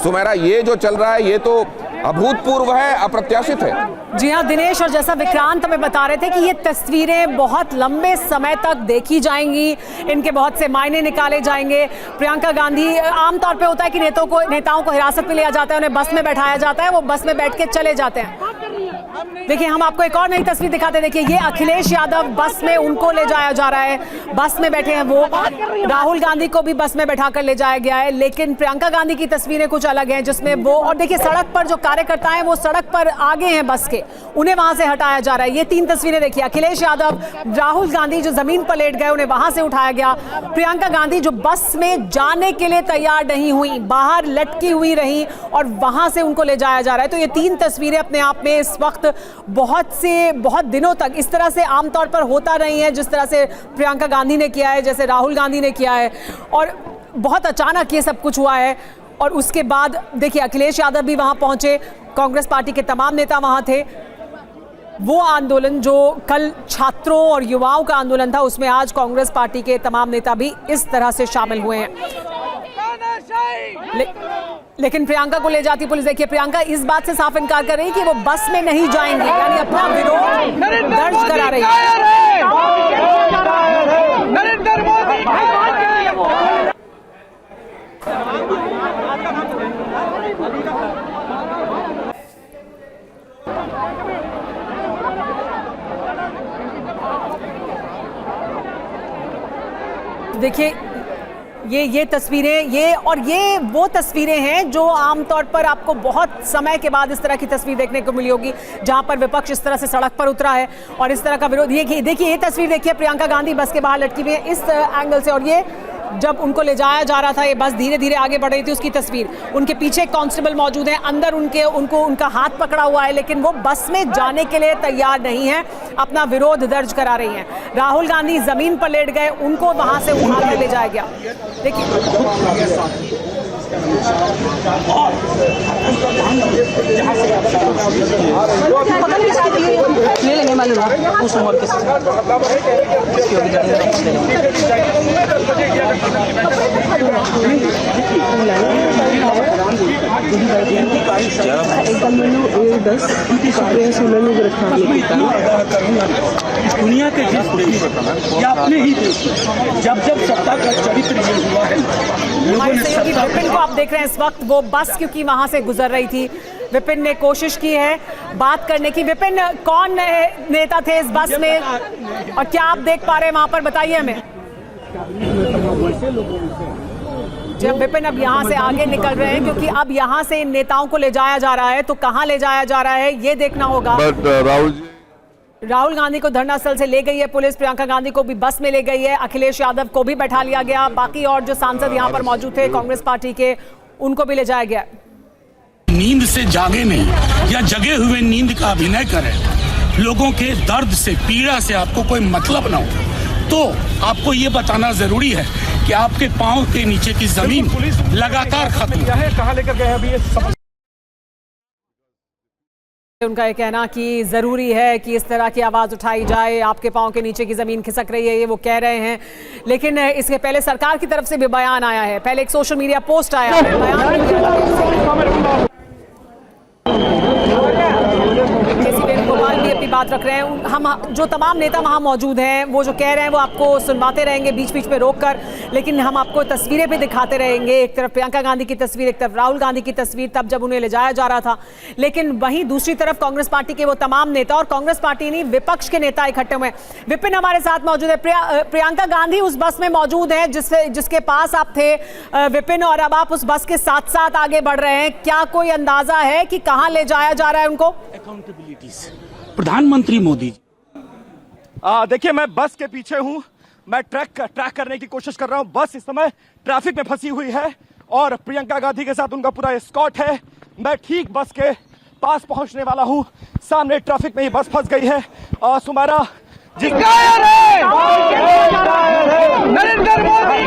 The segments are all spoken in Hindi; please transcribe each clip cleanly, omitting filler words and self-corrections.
सुमेरा, ये जो चल रहा है ये तो अभूतपूर्व है, अप्रत्याशित है। जी हाँ दिनेश, और जैसा विक्रांत हमें बता रहे थे कि ये तस्वीरें बहुत लंबे समय तक देखी जाएंगी, इनके बहुत से मायने निकाले जाएंगे। प्रियंका गांधी, आमतौर पे होता है कि नेताओं को हिरासत में लिया जाता है, उन्हें बस में बैठाया जाता है, वो बस में बैठ के चले जाते हैं। देखिए हम आपको एक और नई तस्वीर दिखाते हैं। देखिए ये अखिलेश यादव बस में, उनको ले जाया जा रहा है, बस में बैठे हैं वो। राहुल गांधी को भी बस में बैठा कर ले जाया गया है, लेकिन प्रियंका गांधी की तस्वीरें कुछ अलग हैं, जिसमें वो, और देखिए सड़क पर जो कार्यकर्ता हैं वो सड़क पर आगे हैं बस के, उन्हें वहां से हटाया जा रहा है। ये 3 तस्वीरें देखिए, अखिलेश यादव, राहुल गांधी जो जमीन पर लेट गए, उन्हें वहां से उठाया गया। प्रियंका गांधी जो बस में जाने के लिए तैयार नहीं हुई, बाहर लटकी हुई रही और वहां से उनको ले जाया जा रहा है। तो ये 3 तस्वीरें अपने आप में इस वक्त बहुत दिनों तक इस तरह से आमतौर पर होता रही है, जिस तरह से प्रियंका गांधी ने किया है, जैसे राहुल गांधी ने किया है, और बहुत अचानक ये सब कुछ हुआ है। और उसके बाद देखिए अखिलेश यादव भी वहां पहुंचे, कांग्रेस पार्टी के तमाम नेता वहां थे। वो आंदोलन जो कल छात्रों और युवाओं का आंदोलन था, उसमें आज कांग्रेस पार्टी के तमाम नेता भी इस तरह से शामिल हुए हैं। लेकिन प्रियंका को ले जाती पुलिस, देखिए प्रियंका इस बात से साफ इनकार कर रही है कि वो बस में नहीं जाएंगी, यानी अपना विरोध दर्ज करा रही है। नरेंद्र मोदी देखिए ये तस्वीरें, ये वो तस्वीरें हैं जो आमतौर पर आपको बहुत समय के बाद इस तरह की तस्वीर देखने को मिली होगी, जहां पर विपक्ष इस तरह से सड़क पर उतरा है और इस तरह का विरोध। ये देखिए ये तस्वीर देखिए, प्रियंका गांधी बस के बाहर लटकी हुई है इस एंगल से, और ये जब उनको ले जाया जा रहा था, ये बस धीरे धीरे आगे बढ़ रही थी, उसकी तस्वीर। उनके पीछे कांस्टेबल मौजूद हैं, अंदर उनका हाथ पकड़ा हुआ है, लेकिन वो बस में जाने के लिए तैयार नहीं है, अपना विरोध दर्ज करा रही हैं। राहुल गांधी जमीन पर लेट गए, उनको वहां से उठाकर ले जाया गया। देखिए ले लेंगे मालूम है उस उम्र के दुनिया के जिस देश या अपने ही देश जब सत्ता का चरित्र ये हुआ है, हमारे सहयोगी विपिन को आप देख रहे हैं इस वक्त, वो बस क्योंकि वहां से गुजर रही थी, विपिन ने कोशिश की है बात करने की। विपिन, कौन नेता थे इस बस में और क्या आप देख पा रहे हैं वहां पर, बताइए हमें। जब विपिन अब यहाँ से आगे निकल रहे हैं, क्योंकि अब यहाँ से इन नेताओं को ले जाया जा रहा है, तो कहाँ ले जाया जा रहा है ये देखना होगा। राहुल गांधी को धरना स्थल से ले गई है पुलिस, प्रियंका गांधी को भी बस में ले गई है, अखिलेश यादव को भी बैठा लिया गया, बाकी और जो सांसद यहाँ पर मौजूद थे कांग्रेस पार्टी के, उनको भी ले जाया गया। नींद से जागे नहीं या जगे हुए नींद का अभिनय करें, लोगों के दर्द से, पीड़ा से आपको कोई मतलब ना हो, तो आपको ये बताना जरूरी है कि आपके पांव के नीचे की जमीन लगातार खत्म है। कहाँ लेकर गए अभी ये समझ। उनका ये कहना कि जरूरी है कि इस तरह की आवाज उठाई जाए, आपके पांव के नीचे की जमीन खिसक रही है, ये वो कह रहे हैं। लेकिन इसके पहले सरकार की तरफ से भी बयान आया है, पहले एक सोशल मीडिया पोस्ट आया है, बयान भी अपनी बात रख रहे हैं। हम जो तमाम नेता वहां मौजूद हैं वो जो कह रहे हैं वो आपको सुनवाते रहेंगे बीच बीच में रोककर, लेकिन हम आपको तस्वीरें भी दिखाते रहेंगे। एक तरफ प्रियंका गांधी की तस्वीर, एक तरफ राहुल गांधी की तस्वीर, तब जब उन्हें ले जाया जा रहा था, लेकिन वहीं दूसरी तरफ कांग्रेस पार्टी के वो तमाम नेता, और कांग्रेस पार्टी नहीं विपक्ष के नेता इकट्ठे हुए। विपिन हमारे साथ मौजूद है। प्रियंका गांधी उस बस में मौजूद है जिसके पास आप थे विपिन, और अब आप उस बस के साथ साथ आगे बढ़ रहे हैं, क्या कोई अंदाजा है कि कहां ले जाया जा रहा है उनको? अकाउंटेबिलिटी से प्रधानमंत्री मोदी। देखिए मैं बस के पीछे हूं, मैं ट्रैक करने की कोशिश कर रहा हूं। बस इस समय ट्रैफिक में फंसी हुई है और प्रियंका गांधी के साथ उनका पूरा एस्कॉर्ट है। मैं ठीक बस के पास पहुंचने वाला हूं, सामने ट्रैफिक में ही बस फंस गई है। सुमेरा जी, नरेंद्र मोदी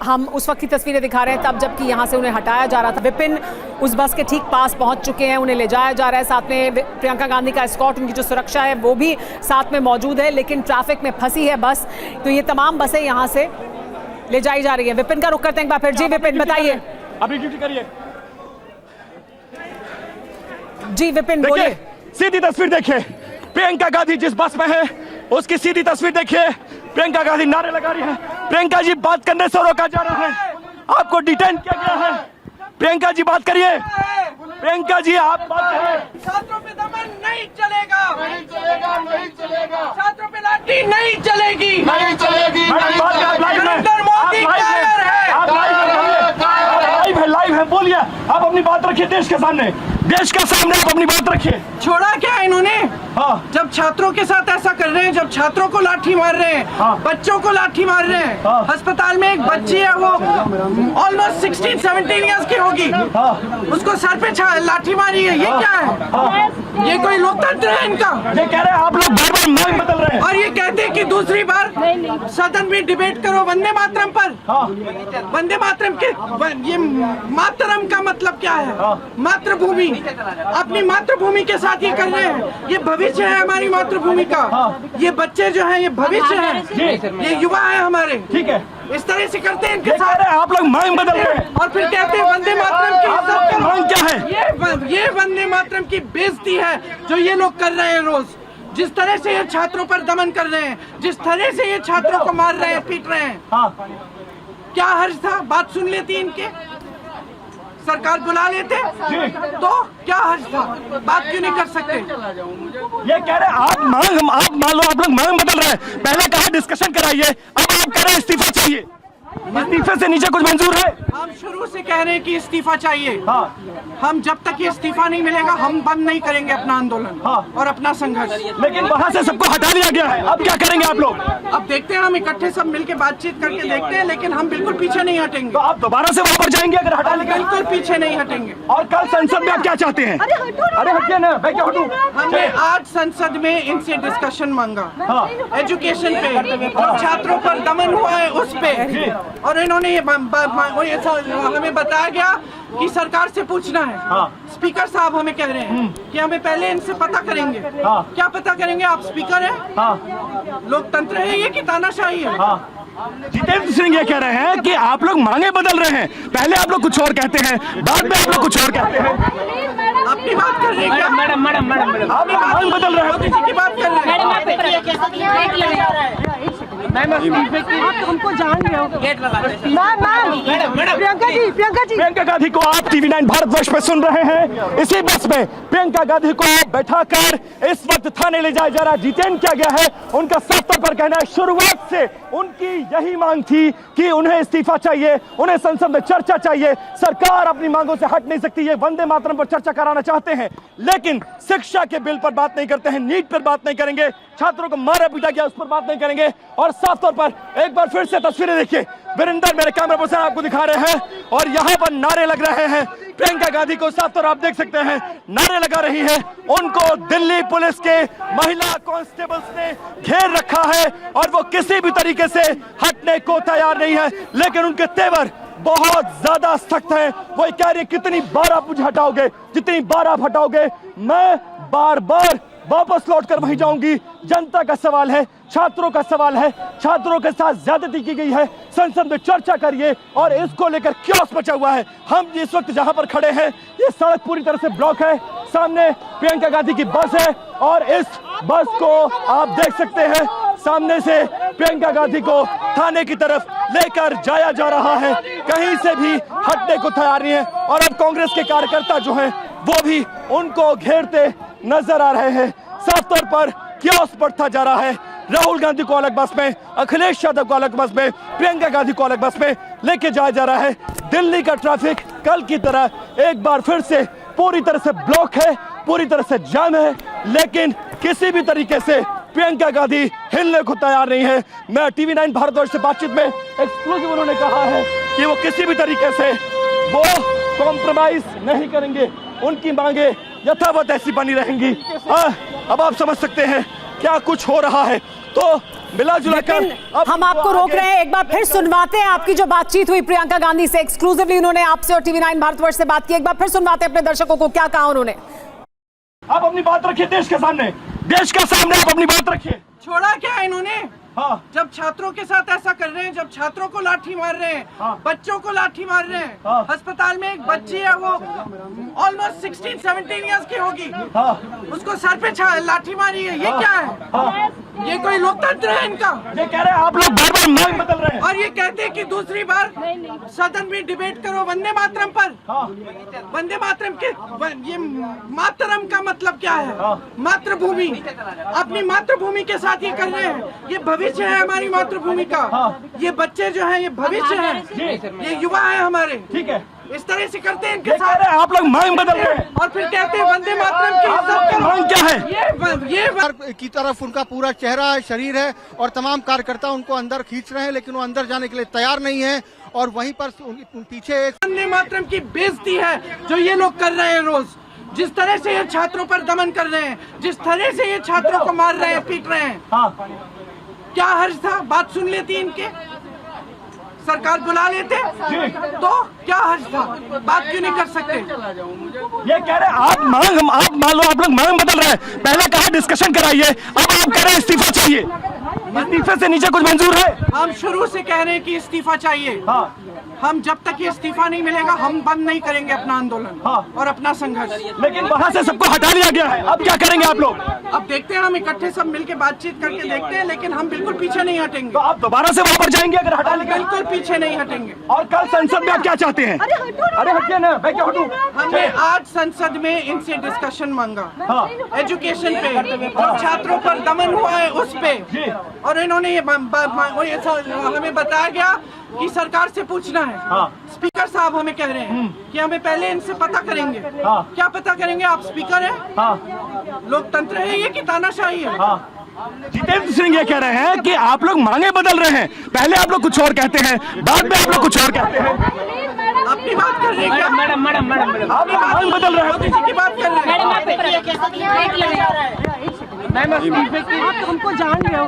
हम उस वक्त की तस्वीरें दिखा रहे हैं तब जबकि यहाँ से उन्हें हटाया जा रहा था। विपिन उस बस के ठीक पास पहुंच चुके हैं, उन्हें ले जाया जा रहा है। साथ में प्रियंका गांधी का एस्कॉर्ट, उनकी जो सुरक्षा है वो भी साथ में मौजूद है, लेकिन ट्रैफिक में फंसी है बस। तो ये तमाम बसें यहाँ से ले जाई जा रही है। विपिन का रुख करते हैं एक बार फिर। जी विपिन बताइए। अभी ड्यूटी करिए। जी विपिन बोलिए। सीधी तस्वीर देखिए, प्रियंका गांधी जिस बस में है उसकी सीधी तस्वीर देखिए। प्रियंका गांधी नारे लगा रही है। प्रियंका जी बात करने से रोका जा रहा है, आपको डिटेन किया गया है। प्रियंका जी बात करिए। प्रियंका जी आप बात करिए। छात्रों पे दमन नहीं चलेगा, नहीं चलेगा, नहीं चलेगा। छात्रों पे लाठी नहीं चलेगी, नहीं चलेगी। नरेंद्र मोदी कायर है। आप लाइव है, बोलिए। आप अपनी बात रखिए देश के सामने, देश के सामने आप अपनी बात रखिए। छोड़ा क्या इन्होंने? हाँ। जब छात्रों के साथ ऐसा कर रहे हैं, जब छात्रों को लाठी मार रहे हैं, हाँ। बच्चों को लाठी मार रहे हैं। हाँ। अस्पताल में एक बच्ची है, वो ऑलमोस्ट 16-17 इयर्स की होगी, हाँ। उसको सर पे लाठी मारी है। ये क्या है? हाँ। ये कोई लोकतंत्र है इनका? ये कह रहे हैं आप लोग बार बार मांग बदल रहे हैं और ये कहते हैं कि दूसरी बार सदन में डिबेट करो वंदे मातरम पर। वंदे मातरम के ये मातरम का मतलब क्या है? मातृभूमि, अपनी मातृभूमि के साथ ये कर रहे हैं। ये भविष्य है हमारी मातृभूमि का। ये बच्चे जो हैं ये भविष्य है, ये युवा है हमारे। ठीक है, इस तरह से करते हैं इनके ये कह साथ। रहे हैं आप लोग मांग बदल रहे हैं और फिर कहते हैं वंदे मातरम की आप लोग मांग क्या है? ये वंदे मातरम की बेइज्जती है जो ये लोग कर रहे हैं रोज। जिस तरह से ये छात्रों पर दमन कर रहे हैं, जिस तरह से ये छात्रों को मार रहे हैं, पीट रहे हैं। हाँ। क्या हर्ज था? बात सुन लेती इनके, सरकार बुला लेते तो क्या हर्ज था? बात क्यों नहीं कर सकते? ये कह रहे हैं आप मान लो आप लोग मांग बदल रहे हैं। पहले कहा डिस्कशन कराइए, अब आप कह रहे हैं इस्तीफा चाहिए। इस्तीफे से नीचे कुछ मंजूर है? हम शुरू से कह रहे हैं कि इस्तीफा चाहिए। हाँ। हम जब तक ये इस्तीफा नहीं मिलेगा हम बंद नहीं करेंगे अपना आंदोलन। हाँ। और अपना संघर्ष। लेकिन वहाँ से सबको हटा दिया गया है, अब क्या करेंगे आप लोग? अब देखते हैं, हम इकट्ठे सब मिलके बातचीत करके देखते हैं, लेकिन हम बिल्कुल पीछे नहीं हटेंगे। तो आप दोबारा से वहाँ पर जाएंगे अगर हटा लेंगे? बिल्कुल पीछे नहीं हटेंगे। और कल संसद में आप क्या चाहते हैं? अरे हटिए ना, मैं क्या हटूं? हमने आज संसद में इनसे डिस्कशन मांगा। हाँ। एजुकेशन पे और छात्रों पर दमन हुआ है उस पे, और इन्होंने ये हमें बताया गया कि सरकार से पूछना है। हाँ। स्पीकर साहब हमें कह रहे हैं कि हमें पहले इनसे पता करेंगे। हाँ। क्या पता करेंगे? आप स्पीकर हैं? हाँ। लोकतंत्र है ये कि तानाशाही है? हाँ। जितेंद्र सिंह ये कह रहे हैं कि आप लोग मांगे बदल रहे हैं, पहले आप लोग कुछ और कहते हैं, बाद में आप लोग कुछ और कहते हैं। अपनी बात कर रहे हैं क्या? मैडम आप लोग मांग बदल रहे हैं, किसी की बात कर रहे हैं। हमको जान रहे हो। प्रियंका गांधी को आप TV9 भारतवर्ष में सुन रहे हैं। इसी बस में प्रियंका गांधी को बैठाकर इस वक्त थाने ले जाया जा रहा है। डिटेन किया गया है। उनका साफ तौर पर कहना है शुरुआत से उनकी यही मांग थी कि उन्हें इस्तीफा चाहिए, उन्हें संसद में चर्चा चाहिए। सरकार अपनी मांगों से हट नहीं सकती। ये वंदे मातरम पर चर्चा कराना चाहते हैं, लेकिन शिक्षा के बिल पर बात नहीं करते हैं, नीट पर बात नहीं करेंगे, छात्रों को मारा पीटा गया उस पर बात नहीं करेंगे। और साफ तौर पर एक बार फिर से तस्वीरें देखिए, वीरेंद्र मेरे कैमरा पर्सन आपको दिखा रहे हैं, और यहाँ पर नारे लग रहे हैं। प्रियंका गांधी को साफ तौर आप देख सकते हैं नारे लगा रही है। उनको दिल्ली पुलिस के महिला कांस्टेबल्स ने घेर रखा है और वो किसी भी तरीके से हटने को तैयार नहीं है, लेकिन उनके तेवर बहुत ज्यादा सख्त है। वो कह रही है कितनी बार आप मुझे हटाओगे, जितनी बार आप हटाओगे मैं बार बार वापस लौटकर वहीं जाऊंगी। जनता का सवाल है, छात्रों का सवाल है, छात्रों के साथ ज्यादती की गई है, संसद में चर्चा करिए। और इसको लेकर क्योस मचा हुआ है। हम इस वक्त जहां पर खड़े हैं ये सड़क पूरी तरह से ब्लॉक है। सामने प्रियंका गांधी की बस है और इस बस को आप देख सकते हैं सामने से प्रियंका गांधी को थाने की तरफ लेकर जाया जा रहा है। कहीं से भी हटने को तैयार नहीं है। और अब कांग्रेस के कार्यकर्ता जो हैं वो भी उनको घेरते नजर आ रहे हैं। साफ तौर पर क्योस बढ़ता जा रहा है। राहुल गांधी को अलग बस में, अखिलेश यादव को अलग बस में, प्रियंका गांधी को अलग बस में लेके जाया जा रहा है। दिल्ली का ट्रैफिक कल की तरह एक बार फिर से पूरी तरह से ब्लॉक है, पूरी तरह से जाम है, लेकिन किसी भी तरीके से प्रियंका गांधी हिलने को तैयार नहीं है। मैं TV9 भारतवर्ष से बातचीत में एक्सक्लूसिव उन्होंने कहा है कि वो किसी भी तरीके से वो कॉम्प्रोमाइज नहीं करेंगे। उनकी मांगे यथावत ऐसी बनी रहेंगी। अब आप समझ सकते हैं क्या कुछ हो रहा है। तो मिला जुला कर लेकिन हम आपको रोक रहे हैं, एक बार फिर सुनवाते हैं आपकी जो बातचीत हुई प्रियंका गांधी से। एक्सक्लूसिवली उन्होंने आपसे और TV9 भारतवर्ष से बात की, एक बार फिर सुनवाते हैं अपने दर्शकों को क्या कहा उन्होंने। आप अपनी बात रखिए देश के सामने, देश के सामने आप अपनी बात रखिए। छोड़ा क्या इन्होंने? हाँ। जब छात्रों के साथ ऐसा कर रहे हैं, जब छात्रों को लाठी मार रहे हैं, हाँ। बच्चों को लाठी मार रहे हैं, हाँ। अस्पताल में एक बच्ची है वो ऑलमोस्ट 16-17 इयर्स की होगी, हाँ। उसको सर पे लाठी मारी है, ये क्या है? हाँ। ये कोई लोकतंत्र है इनका? ये कह रहे हैं आप लोग बार बार मांग बदल रहे हैं और ये कहते हैं कि दूसरी बार सदन में डिबेट करो वंदे मातरम पर। हाँ। वंदे मातरम के ये मातरम का मतलब क्या है? हाँ। मातृभूमि, अपनी मातृभूमि के साथ ये कर रहे हैं। ये भविष्य है हमारी मातृभूमि का। हाँ। ये बच्चे जो हैं ये भविष्य है, ये युवा है हमारे। ठीक है, इस तरह से करते हैं ये इनके कह साथ रहे हैं आप लोग मांग बदल रहे हैं और फिर कहते हैं वंदे मातरम की इज्जत करो। मांग क्या है? ये की तरफ उनका पूरा चेहरा है, शरीर है और तमाम कार्यकर्ता उनको अंदर खींच रहे हैं, लेकिन वो अंदर जाने के लिए तैयार नहीं है। और वहीं पर पीछे एक वंदे मातरम की बेइज्जती है जो ये लोग कर रहे हैं रोज। जिस तरह से ये छात्रों पर दमन कर रहे हैं, जिस तरह से ये छात्रों को मार रहे हैं, पीट रहे हैं, हाँ। क्या हर्ज था? बात सुन लेती इनके, सरकार बुला लेते तो क्या हर्ज था? बात क्यों नहीं कर सकते? ये कह रहे हैं आप मान लो आप लोग मांग बदल रहे हैं। पहले कहा डिस्कशन कराइए, अब आप कह रहे हैं इस्तीफा चाहिए। इस्तीफे से नीचे कुछ मंजूर है? हम शुरू से कह रहे हैं कि इस्तीफा चाहिए। हाँ। हम जब तक ये इस्तीफा नहीं मिलेगा हम बंद नहीं करेंगे अपना आंदोलन। हाँ। और अपना संघर्ष। लेकिन वहाँ से सबको हटा लिया गया है, अब क्या करेंगे आप लोग? अब देखते हैं, हम इकट्ठे सब मिलके बातचीत करके देखते हैं, लेकिन हम बिल्कुल पीछे नहीं हटेंगे। तो आप दोबारा से वहाँ पर जाएंगे अगर हटा लिया? बिल्कुल पीछे नहीं हटेंगे। और कल संसद में आप क्या चाहते हैं? अरे हटिए ना, मैं क्या हटूं? हमने आज संसद में इनसे डिस्कशन मांगा। हाँ। एजुकेशन पे और छात्रों पर दमन हुआ है उस पे, और इन्होंने ये हमें बताया गया कि सरकार से पूछना है। हाँ। स्पीकर साहब हमें कह रहे हैं कि हमें पहले इनसे पता करेंगे। हाँ। क्या पता करेंगे? आप स्पीकर हैं? हाँ। लोकतंत्र है ये कि तानाशाही है? हाँ। जितेंद्र सिंह ये कह रहे हैं कि आप लोग मांगे बदल रहे हैं, पहले आप लोग कुछ और कहते हैं, बाद में आप लोग कुछ और कहते हैं। अपनी बात कर रहे हैं क्या? मैडम आप मांग बदल रहे हैं, किसी की बात कर रहे हैं। हमको जान रहे हो।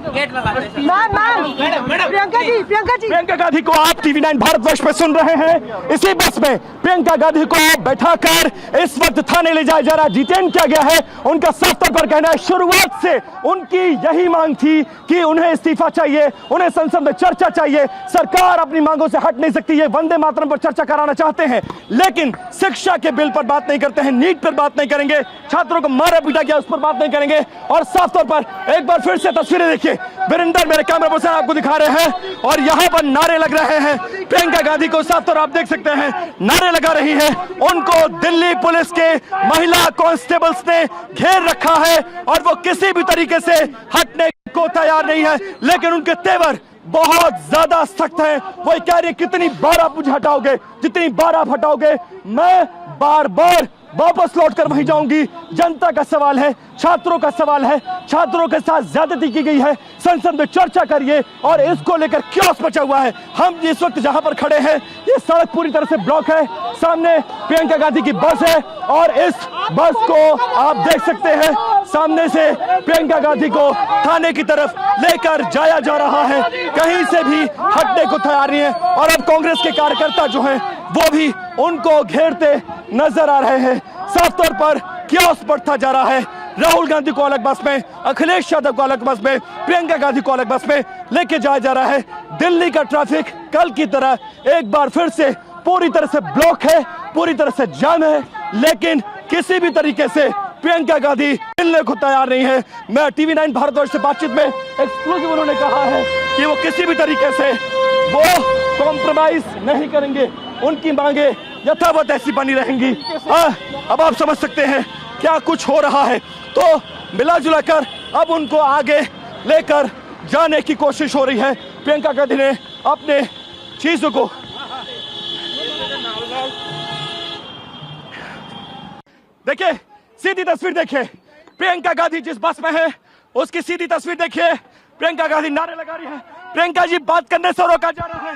प्रियंका गांधी को आप TV9 भारतवर्ष पे सुन रहे हैं। इसी बस में प्रियंका गांधी को बैठाकर इस वक्त थाने ले जाया जा रहा है। डिटेन किया गया है। उनका साफ तौर पर कहना है शुरुआत से उनकी यही मांग थी कि उन्हें इस्तीफा चाहिए, उन्हें संसद में चर्चा चाहिए। सरकार अपनी मांगों से हट नहीं सकती। ये वंदे मातरम पर चर्चा कराना चाहते हैं, लेकिन शिक्षा के बिल पर बात नहीं करते हैं, नीट पर बात नहीं करेंगे, छात्रों को मारा पीटा गया उस पर बात नहीं करेंगे। और साफ तौर पर एक बार फिर से तस्वीरें देखिए, वीरेंद्र मेरे कैमरा पर्सन आपको दिखा रहे हैं और यहाँ पर नारे लग रहे हैं। प्रियंका गांधी को साफ तौर आप देख सकते हैं नारे लगा रही है। उनको दिल्ली पुलिस के महिला कांस्टेबल्स ने घेर रखा है और वो किसी भी तरीके से हटने को तैयार नहीं है, लेकिन उनके तेवर बहुत ज्यादा सख्त है। वो कह रही है कितनी बार आप मुझे हटाओगे, जितनी बार आप हटाओगे मैं बार बार वापस लौटकर वहीं जाऊंगी। जनता का सवाल है, छात्रों का सवाल है, छात्रों के साथ ज्यादती की गई है, संसद में चर्चा करिए। और इसको लेकर क्योस मचा हुआ है। हम इस वक्त जहां पर खड़े हैं ये सड़क पूरी तरह से ब्लॉक है। सामने प्रियंका गांधी की बस है और इस बस को आप देख सकते हैं सामने से प्रियंका गांधी को थाने की तरफ लेकर जाया जा रहा है। कहीं से भी हटने को तैयार नहीं है। और अब कांग्रेस के कार्यकर्ता जो हैं वो भी उनको घेरते नजर आ रहे हैं। साफ तौर पर क्योस बढ़ता जा रहा है। राहुल गांधी को अलग बस में, अखिलेश यादव को अलग बस में, प्रियंका गांधी को अलग बस में लेके जाया जा रहा है। दिल्ली का ट्रैफिक कल की तरह एक बार फिर से पूरी तरह से ब्लॉक है, पूरी तरह से जाम है, लेकिन किसी भी तरीके से प्रियंका गांधी मिलने को तैयार नहीं है। मैं TV9 भारतवर्ष से बातचीत में एक्सक्लूसिव उन्होंने कहा है कि वो किसी भी तरीके से वो कॉम्प्रोमाइज नहीं करेंगे। उनकी मांगे यथावत ऐसी बनी रहेंगी। अब आप समझ सकते हैं क्या कुछ हो रहा है। तो मिला जुला कर अब उनको आगे लेकर जाने की कोशिश हो रही है। प्रियंका गांधी ने अपने चीजों को देखिए, सीधी तस्वीर देखिए, प्रियंका गांधी जिस बस में है उसकी सीधी तस्वीर देखिए। प्रियंका गांधी नारे लगा रही है। प्रियंका जी बात करने से रोका जा रहा है,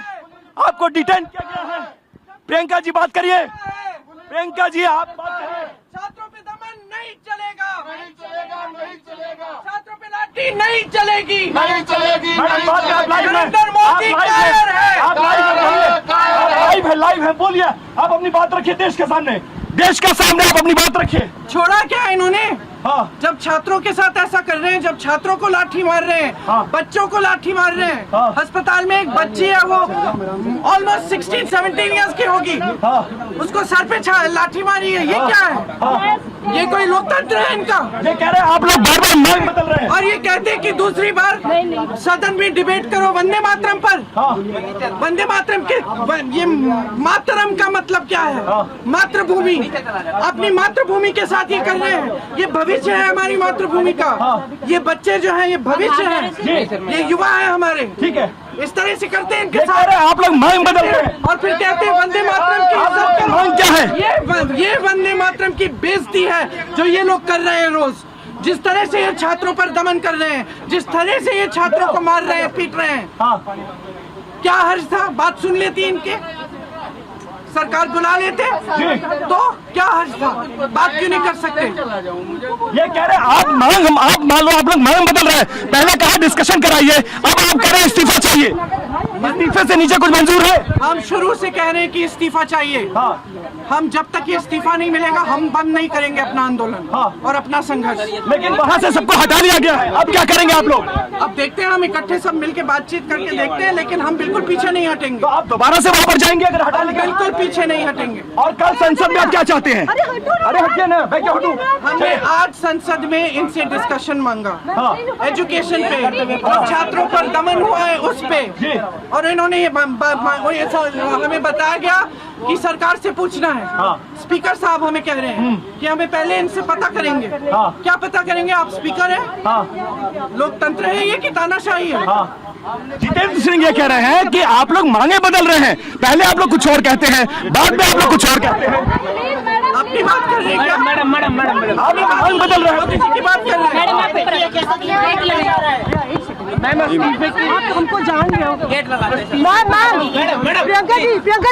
आपको डिटेन किया गया है। प्रियंका जी बात करिए। प्रियंका जी आप बात करिए। छात्रों पे दमन नहीं चलेगा, नहीं चलेगा, नहीं चलेगा। छात्रों पे लाठी पार्टी नहीं चलेगी, नहीं चलेगी। नरेंद्र मोदी कायर है। लाइव है, बोलिए, आप अपनी बात रखिए देश के सामने, देश के सामने आप अपनी बात रखिए। छोड़ा क्या इन्होंने? हाँ। जब छात्रों के साथ ऐसा कर रहे हैं, जब छात्रों को लाठी मार रहे हैं, हाँ। बच्चों को लाठी मार रहे हैं, हाँ। अस्पताल में एक बच्ची है, वो ऑलमोस्ट 16-17 इयर्स की होगी, हाँ। उसको सर पे लाठी मारी है, ये क्या है? हाँ। ये कोई लोकतंत्र है इनका? ये कह रहे हैं आप लोग बार बार मांग बदल रहे हैं, और ये कहते हैं कि दूसरी बार सदन में डिबेट करो वंदे मातरम पर। हाँ। वंदे मातरम के ये मातरम का मतलब क्या है? मातृभूमि, अपनी मातृभूमि के साथ ये कर रहे हैं। ये भविष्य है हमारी मातृभूमि का। ये बच्चे जो हैं ये भविष्य है, ये युवा है हमारे। ठीक है, इस तरह से करते हैं इनके ये कह साथ। रहे हैं आप लोग मांग बदल रहे हैं, और फिर कहते हैं वंदे मातरम की इज्जत करो। मांग क्या है? ये वंदे मातरम की बेइज्जती है जो ये लोग कर रहे हैं रोज। जिस तरह से ये छात्रों पर दमन कर रहे हैं, जिस तरह से ये छात्रों को मार रहे हैं, पीट रहे हैं, हाँ। क्या हर्ज था? बात सुन लेती इनके, सरकार बुला लेते तो क्या हर्ज था? बात क्यों नहीं कर सकते? ये कह रहे हैं आप मान लो आप लोग मांग बदल रहे हैं, पहले कहा डिस्कशन कराइए, अब आप कह रहे हैं इस्तीफा चाहिए। इस्तीफे से नीचे कुछ मंजूर है? हम शुरू से कह रहे हैं कि इस्तीफा चाहिए। हाँ। हम जब तक ये इस्तीफा नहीं मिलेगा हम बंद नहीं करेंगे अपना आंदोलन। हाँ। और अपना संघर्ष। लेकिन वहाँ से सबको हटा लिया गया है, अब क्या करेंगे आप लोग? अब देखते हैं, हम इकट्ठे सब मिलके बातचीत करके देखते हैं, लेकिन हम बिल्कुल पीछे नहीं हटेंगे। तो आप दोबारा से वहाँ पर जाएंगे अगर हटा लेंगे? बिल्कुल पीछे नहीं हटेंगे। और कल संसद में आप क्या चाहते हैं? अरे हटिए ना, मैं क्या हटूं? हमने आज संसद में इनसे डिस्कशन मांगा, हाँ। एजुकेशन पे, और छात्रों पर दमन हुआ है उस पे, और इन्होंने ये हमें बताया गया कि सरकार से पूछना है। हाँ। स्पीकर साहब हमें कह रहे हैं कि हमें पहले इनसे पता करेंगे। हाँ। क्या पता करेंगे? आप स्पीकर हैं? हाँ। लोकतंत्र है ये कि तानाशाही है? जितेंद्र सिंह ये कह रहे हैं कि आप लोग मांगे बदल रहे हैं, पहले आप लोग कुछ और कहते हैं, बाद में आप लोग कुछ और कहते हैं। अपनी बात कर रहे हैं क्या? मैडम आप लोग मांग बदल रहे हैं, किसी की बात कर रहे हैं? हमको जान रहे हो।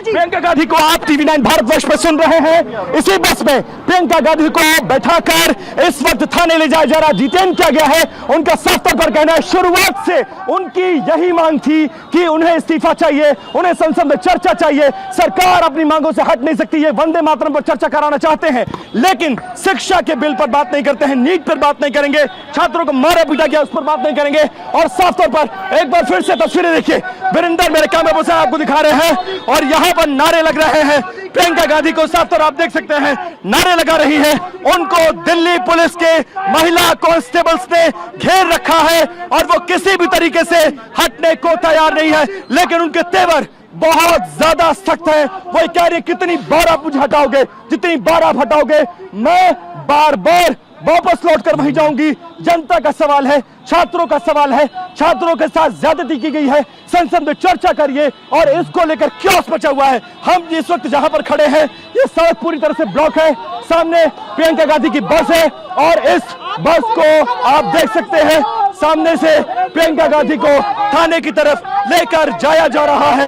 प्रियंका गांधी को आप TV9 भारतवर्ष पर सुन रहे हैं। इसी बस में प्रियंका गांधी को बैठाकर इस वक्त थाने ले जाया जा रहा। जितेंद्र क्या गया है, उनका साफ तौर पर कहना है शुरुआत से उनकी यही मांग थी कि उन्हें इस्तीफा चाहिए, उन्हें संसद में चर्चा चाहिए, सरकार अपनी मांगों से हट नहीं सकती। ये वंदे मातरम पर चर्चा कराना चाहते हैं, लेकिन शिक्षा के बिल पर बात नहीं करते हैं, नीट पर बात नहीं करेंगे, छात्रों को मारा पीटा गया उस पर बात नहीं करेंगे। और साफ तौर पर एक बार फिर से तस्वीरें देखिए, वीरेंद्र मेरे कैमरा पर्सन आपको दिखा रहे हैं, और यहाँ पर नारे लग रहे हैं। प्रियंका गांधी को साफ तौर आप देख सकते हैं नारे लगा रही है। उनको दिल्ली पुलिस के महिला कांस्टेबल्स ने घेर रखा है और वो किसी भी तरीके से हटने को तैयार नहीं है, लेकिन उनके तेवर बहुत ज्यादा सख्त है। वो कह रहे कितनी बार आप मुझे हटाओगे, जितनी बार आप हटाओगे मैं बार बार वापस लौटकर वहीं जाऊंगी। जनता का सवाल है, छात्रों का सवाल है, छात्रों के साथ ज्यादती की गई है, संसद में चर्चा करिए। और इसको लेकर क्योस मचा हुआ है। हम इस वक्त जहां पर खड़े हैं ये सड़क पूरी तरह से ब्लॉक है, सामने प्रियंका गांधी की बस है और इस बस को आप देख सकते हैं सामने से प्रियंका गांधी को थाने की तरफ लेकर जाया जा रहा है।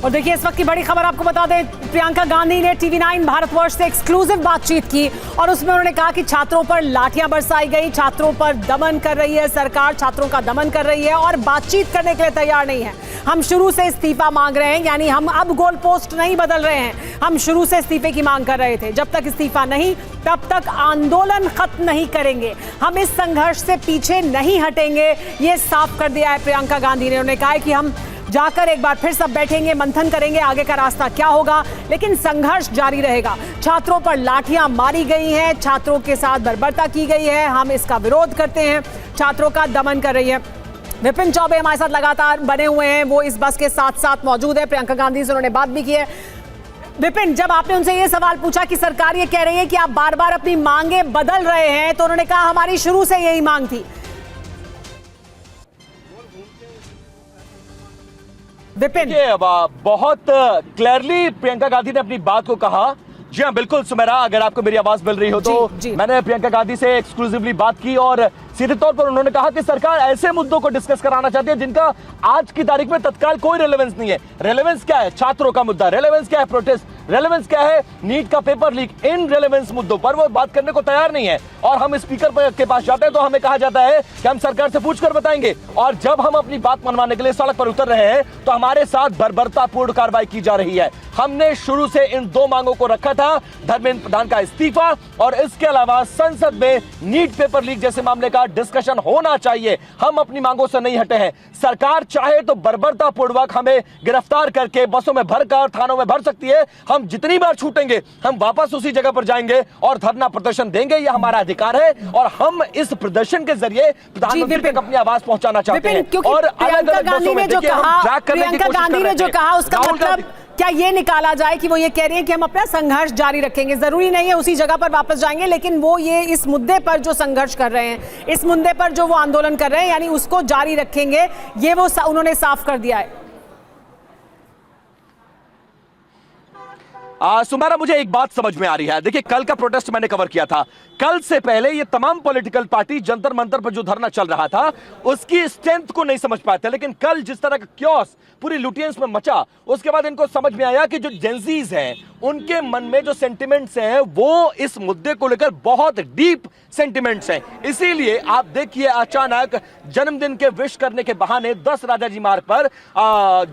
और देखिए इस वक्त की बड़ी खबर आपको बता दें, प्रियंका गांधी ने TV9 भारतवर्ष से एक्सक्लूसिव बातचीत की और उसमें उन्होंने कहा कि छात्रों पर लाठियां बरसाई गई, छात्रों पर दमन कर रही है सरकार, छात्रों का दमन कर रही है और बातचीत करने के लिए तैयार नहीं है। हम शुरू से इस्तीफा मांग रहे हैं, यानी हम अब गोल पोस्ट नहीं बदल रहे हैं, हम शुरू से इस्तीफे की मांग कर रहे थे। जब तक इस्तीफा नहीं तब तक आंदोलन खत्म नहीं करेंगे, हम इस संघर्ष से पीछे नहीं हटेंगे, ये साफ कर दिया है प्रियंका गांधी ने। उन्होंने कहा है कि हम जाकर एक बार फिर सब बैठेंगे, मंथन करेंगे आगे का रास्ता क्या होगा, लेकिन संघर्ष जारी रहेगा। छात्रों पर लाठियां मारी गई हैं, छात्रों के साथ बर्बरता की गई है, हम इसका विरोध करते हैं, छात्रों का दमन कर रही है। विपिन चौबे हमारे साथ लगातार बने हुए हैं, वो इस बस के साथ साथ मौजूद है, प्रियंका गांधी से उन्होंने बात भी की है। विपिन, जब आपने उनसे ये सवाल पूछा कि सरकार ये कह रही है कि आप बार बार अपनी मांगे बदल रहे हैं, तो उन्होंने कहा हमारी शुरू से यही मांग थी। विपिन, बहुत क्लियरली प्रियंका गांधी ने अपनी बात को कहा। जी हाँ, बिल्कुल सुमेरा, अगर आपको मेरी आवाज मिल रही हो तो जी। मैंने प्रियंका गांधी से एक्सक्लूसिवली बात की और सीधे तौर पर उन्होंने कहा कि सरकार ऐसे मुद्दों को डिस्कस कराना चाहती है जिनका आज की तारीख में तत्काल कोई रेलेवेंस नहीं है। रेलेवेंस क्या है? छात्रों का मुद्दा। रेलेवेंस क्या है? प्रोटेस्ट। रेलेवेंस क्या है, नीट का पेपर लीक, इन रेलेवेंस मुद्दों पर वो बात करने को तैयार नहीं है। और हम स्पीकर के पास जाते हैं तो हमें कहा जाता है कि हम सरकार से पूछकर बताएंगे, और जब हम अपनी बात मनवाने के लिए सड़क पर उतर रहे हैं तो हमारे साथ बर्बरतापूर्ण कार्रवाई की जा रही है। हमने शुरू से इन दो मांगों को रखा था, धर्मेंद्र प्रधान का इस्तीफा और इसके अलावा संसद में नीट पेपर लीक जैसे मामले का डिस्कशन होना चाहिए। हम अपनी मांगों से नहीं हटे हैं। सरकार चाहे तो बर्बरतापूर्वक हमें गिरफ्तार करके बसों में भरकर थानों में भर सकती है। हम जितनी बार छूटेंगे हम वापस उसी जगह पर जाएंगे और धरना प्रदर्शन देंगे, यह हमारा अधिकार है। और हम इस प्रदर्शन के जरिए प्रधानमंत्री तक अपनी आवाज पहुंचाना चाहते हैं। और प्रियंका गांधी ने जो कहा उसका मतलब क्या ये निकाला जाए कि वो ये कह रही है कि हम अपना संघर्ष जारी रखेंगे, जरूरी नहीं है उसी जगह पर वापस जाएंगे, लेकिन वो ये इस मुद्दे पर जो संघर्ष कर रहे हैं, इस मुद्दे पर जो वो आंदोलन कर रहे हैं, यानी उसको जारी रखेंगे, ये वो उन्होंने साफ कर दिया है। सुमारा, मुझे एक बात समझ में आ रही है। देखिए, कल का प्रोटेस्ट मैंने कवर किया था। कल से पहले ये तमाम पॉलिटिकल पार्टी जंतर मंतर पर जो धरना चल रहा था उसकी स्ट्रेंथ को नहीं समझ पाते, लेकिन कल जिस तरह का क्योस पूरी लुटियंस में मचा, उसके बाद इनको समझ में आया कि जो जेंजीज हैं उनके मन में जो सेंटिमेंट्स हैं वो इस मुद्दे को लेकर बहुत डीप सेंटिमेंट्स हैं। इसीलिए आप देखिए, अचानक जन्मदिन के विश करने के बहाने 10 राजाजी मार्ग पर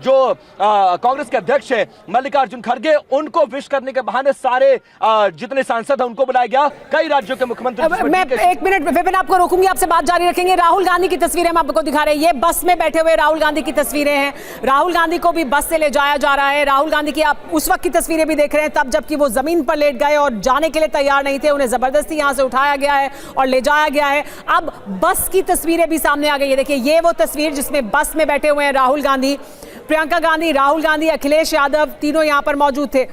जो कांग्रेस के अध्यक्ष हैं मल्लिकार्जुन खड़गे, उनको विश करने के बहाने सारे जितने सांसद हैं उनको बुलाया गया। कई राज्यों के मुख्यमंत्री। मैं एक मिनट विपिन आपको रोकूंगी, आपसे बात जारी रखेंगे। राहुल गांधी की तस्वीरें हम आपको दिखा रहे हैं, ये बस में बैठे हुए राहुल गांधी की तस्वीरें हैं। राहुल गांधी को भी बस से ले जाया जा रहा है। राहुल गांधी की आप उस वक्त की तस्वीरें भी देख रहे हैं, तब जबकि वो जमीन पर लेट गए और जाने के लिए तैयार नहीं थे, उन्हें जबरदस्ती यहां से उठाया गया है और ले जाया गया है। अब बस की तस्वीरें भी सामने आ गई है। देखिए, ये वो तस्वीर जिसमें बस में बैठे हुए हैं राहुल गांधी, प्रियंका गांधी, राहुल गांधी, अखिलेश यादव, तीनों यहां पर मौजूद थे।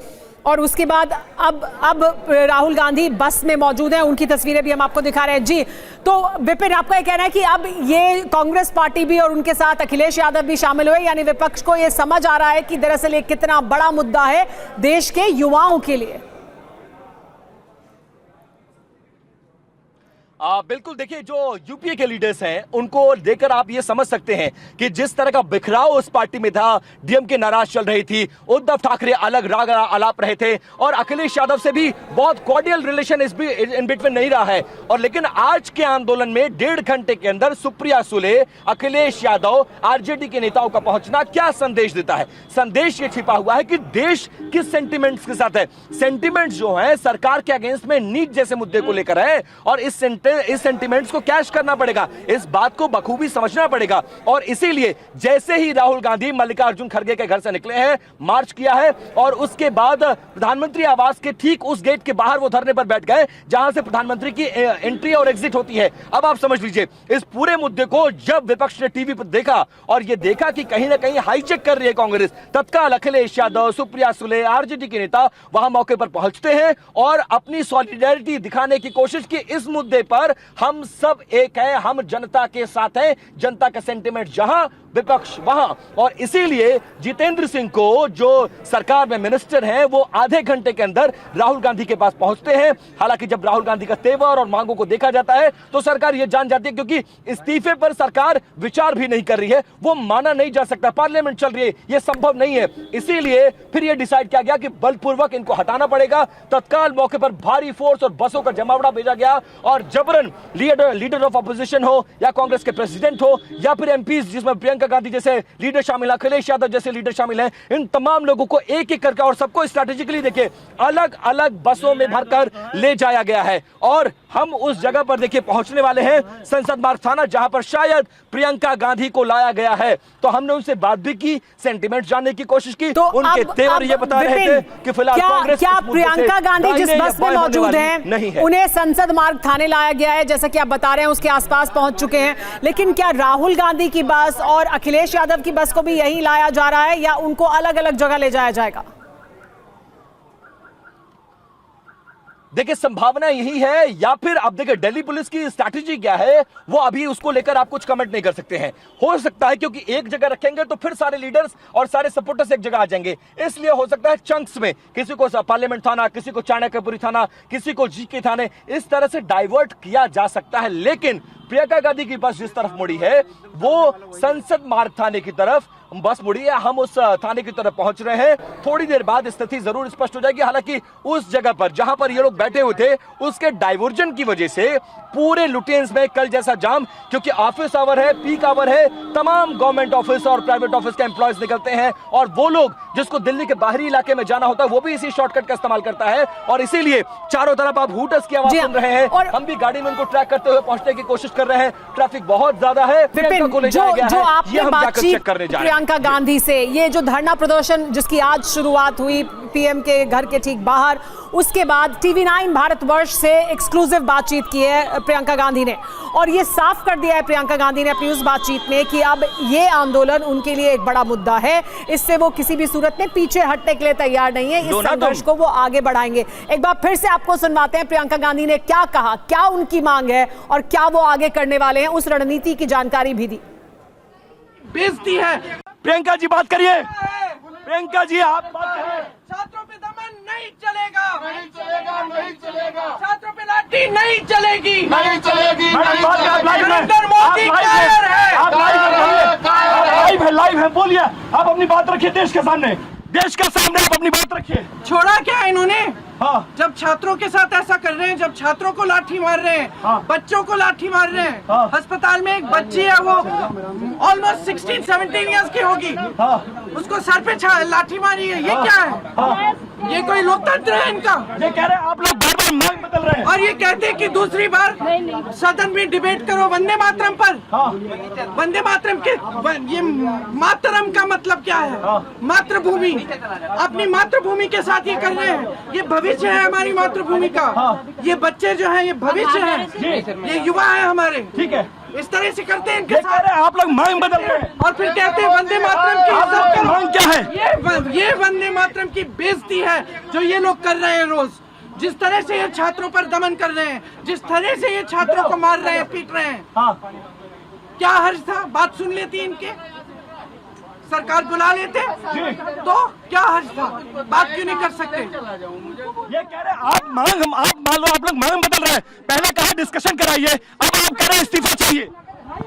और उसके बाद अब राहुल गांधी बस में मौजूद हैं, उनकी तस्वीरें भी हम आपको दिखा रहे हैं। जी, तो विपिन, आपका ये कहना है कि अब ये कांग्रेस पार्टी भी और उनके साथ अखिलेश यादव भी शामिल हुए, यानी विपक्ष को ये समझ आ रहा है कि दरअसल ये कितना बड़ा मुद्दा है देश के युवाओं के लिए। बिल्कुल, देखिए, जो यूपीए के लीडर्स हैं उनको देखकर आप ये समझ सकते हैं कि जिस तरह का बिखराव उस पार्टी में था, डीएमके नाराज चल रही थी, उद्धव ठाकरे अलग राग आलाप रहे थे और अखिलेश यादव से भी बहुत कॉर्डियल रिलेशन इन बिटवीन नहीं रहा है। और लेकिन आज के आंदोलन में 1.5 घंटे के अंदर सुप्रिया सुले, अखिलेश यादव, आरजेडी के नेताओं का पहुंचना क्या संदेश देता है? संदेश ये छिपा हुआ है कि देश किस सेंटिमेंट्स के साथ है। सेंटिमेंट्स जो है सरकार के अगेंस्ट में नीट जैसे मुद्दे को लेकर है और इस सेंटिमेंट्स को कैश करना पड़ेगा, इस बात को बखूबी समझना पड़ेगा। और इसीलिए जैसे ही राहुल गांधी मल्लिकार्जुन खड़गे के घर से निकले हैं, मार्च किया है और उसके बाद प्रधानमंत्री आवास के ठीक उस गेट के बाहर वो धरने पर बैठ गए जहां से प्रधानमंत्री की एंट्री और एग्जिट होती है। अब आप समझ लीजिए, इस पूरे मुद्दे को जब विपक्ष ने टीवी पर देखा और ये देखा कि कहीं ना कहीं हाईजेक कर रही है कांग्रेस, तत्काल अखिलेश यादव, सुप्रिया सुले, आरजेडी के नेता वहां मौके पर पहुंचते हैं और अपनी सॉलिडेरिटी दिखाने की कोशिश की। इस मुद्दे पर हम सब एक है, हम जनता के साथ हैं, जनता का सेंटिमेंट जहां, विपक्ष वहां। और इसीलिए जितेंद्र सिंह को, जो सरकार में मिनिस्टर हैं, वो आधे घंटे के अंदर राहुल गांधी के पास पहुंचते हैं। हालांकि जब राहुल गांधी का तेवर और मांगों को देखा जाता है तो सरकार ये जान जाती है, क्योंकि इस्तीफे पर सरकार विचार भी नहीं कर रही है, वो माना नहीं जा सकता, पार्लियामेंट चल रही है, ये संभव नहीं है। इसीलिए फिर यह डिसाइड किया गया कि बलपूर्वक इनको हटाना पड़ेगा। तत्काल मौके पर भारी फोर्स और बसों का जमावड़ा भेजा गया और जबरन लीडर ऑफ अपोजिशन हो या कांग्रेस के प्रेसिडेंट हो या फिर एमपीज, जिसमें प्रियंका गांधी जैसे लीडर शामिल है, अखिलेश यादव जैसे लीडर शामिल हैं, इन तमाम लोगों को एक एक करके और सबको स्ट्रेटेजिकली देखिए अलग अलग बसों में भरकर ले जाया गया है। और हम उस जगह पर देखिए पहुंचने वाले हैं, संसद मार्ग थाना, जहां पर शायद प्रियंका गांधी को लाया गया है। तो हमने उनसे बात भी की, सेंटिमेंट जानने की कोशिश की, तो उनके तेवर ये बता रहे थे कि फिलहाल कांग्रेस क्या प्रियंका गांधी जिस बस में मौजूद हैं उन्हें संसद मार्ग थाने लाया गया है, जैसा कि आप बता रहे हैं, उसके आसपास पहुंच चुके हैं, लेकिन क्या राहुल गांधी की बस और अखिलेश यादव की बस को भी यहीं लाया जा रहा है या उनको अलग अलग जगह ले जाया जाएगा? देखिए, संभावना यही है, या फिर अब देखिए दिल्ली पुलिस की स्ट्रैटेजी क्या है वो अभी उसको लेकर आप कुछ कमेंट नहीं कर सकते हैं। हो सकता है क्योंकि एक जगह रखेंगे तो फिर सारे लीडर्स और सारे सपोर्टर्स एक जगह आ जाएंगे, इसलिए हो सकता है चंक्स में, किसी को पार्लियामेंट थाना, किसी को चाणक्यपुरी थाना, किसी को जीके थाने, इस तरह से डाइवर्ट किया जा सकता है। लेकिन प्रियंका गांधी की बस जिस तरफ मुड़ी है वो संसद मार्ग थाने की तरफ बस मुड़ी है। हम उस थाने की तरफ पहुंच रहे हैं। थोड़ी देर बाद स्थिति जरूर स्पष्ट हो जाएगी। हालांकि उस जगह पर जहां पर ये लोग बैठे हुए थे उसके डाइवर्जन की वजह से पूरे लुटेन्स में कल जैसा जाम, क्योंकि ऑफिस आवर है, पीक आवर है, तमाम गवर्नमेंट ऑफिस और प्राइवेट ऑफिस के एम्प्लॉयज निकलते हैं और वो लोग जिसको दिल्ली के बाहरी इलाके में जाना होता है वो भी इसी शॉर्टकट का इस्तेमाल करता है और इसीलिए चारों तरफ आप हूटर्स की आवाज सुन रहे हैं और हम भी गाड़ी में उनको ट्रैक करते हुए पहुंचने की कोशिश कर रहे हैं। ट्रैफिक बहुत ज्यादा है। जो आपने बातचीत प्रियंका गांधी से, ये जो धरना प्रदर्शन जिसकी आज शुरुआत हुई पीएम के घर के ठीक बाहर, उसके बाद TV9 भारतवर्ष से एक्सक्लूसिव बातचीत की है प्रियंका गांधी ने और ये साफ कर दिया है प्रियंका गांधी ने अपनी उस बातचीत में कि अब ये आंदोलन उनके लिए एक बड़ा मुद्दा है, इससे वो किसी भी सूरत में पीछे हटने के लिए तैयार नहीं है, इस संघर्ष को वो आगे बढ़ाएंगे। एक बार फिर से आपको सुनवाते हैं प्रियंका गांधी ने क्या कहा, क्या उनकी मांग है और क्या वो आगे करने वाले हैं, उस रणनीति की जानकारी भी दी। बेइज्जती है। प्रियंका जी बात करिए। प्रियंका जी आप बात करिए। छात्रों पे दमन नहीं चलेगा, नहीं चलेगा, नहीं चलेगा। छात्रों पे लाठी नहीं चलेगी, नहीं चलेगी। नरेंद्र मोदी कायर है। लाइव है, बोलिए। आप अपनी बात रखिए देश के सामने, देश के सामने आप अपनी बात रखिए। छोड़ा क्या है इन्होंने? हाँ। जब छात्रों के साथ ऐसा कर रहे हैं, जब छात्रों को लाठी मार रहे हैं, हाँ। बच्चों को लाठी मार रहे हैं, हाँ। अस्पताल में एक बच्ची है वो ऑलमोस्ट 16-17 इयर्स की होगी, हाँ। उसको सर पे लाठी मारी है, ये क्या है? हाँ। ये कोई लोकतंत्र है इनका? ये कह रहे हैं आप लोग बार बार मांग बदल रहे हैं और ये कहते हैं कि दूसरी बार सदन में डिबेट करो वंदे मातरम पर। हाँ। वंदे मातरम के ये मातरम का मतलब क्या है? हाँ। मातृभूमि, अपनी मातृभूमि के साथ ये कर रहे हैं। ये भविष्य है हमारी मातृभूमि का। हाँ। ये बच्चे जो हैं ये भविष्य है, ये युवा है हमारे। ठीक है, इस तरह से करते हैं इनके ये कह रहे हैं आप लोग मांग बदल रहे हैं और फिर कहते हैं वंदे मातरम की आप लोग की मांग क्या है? ये वंदे मातरम की बेइज्जती है जो ये लोग कर रहे हैं रोज। जिस तरह से ये छात्रों पर दमन कर रहे हैं, जिस तरह से ये छात्रों को मार रहे हैं, पीट रहे हैं, हाँ। क्या हर्ज था? बात सुन लेती इनके, सरकार बुला लेते तो क्या हर्ज था? बात क्यों नहीं कर सकते? ये कह रहे हैं आप मान लो आप लोग मांग बदल रहे हैं। पहले कहा डिस्कशन कराइए, अब आप कह रहे हैं इस्तीफा चाहिए।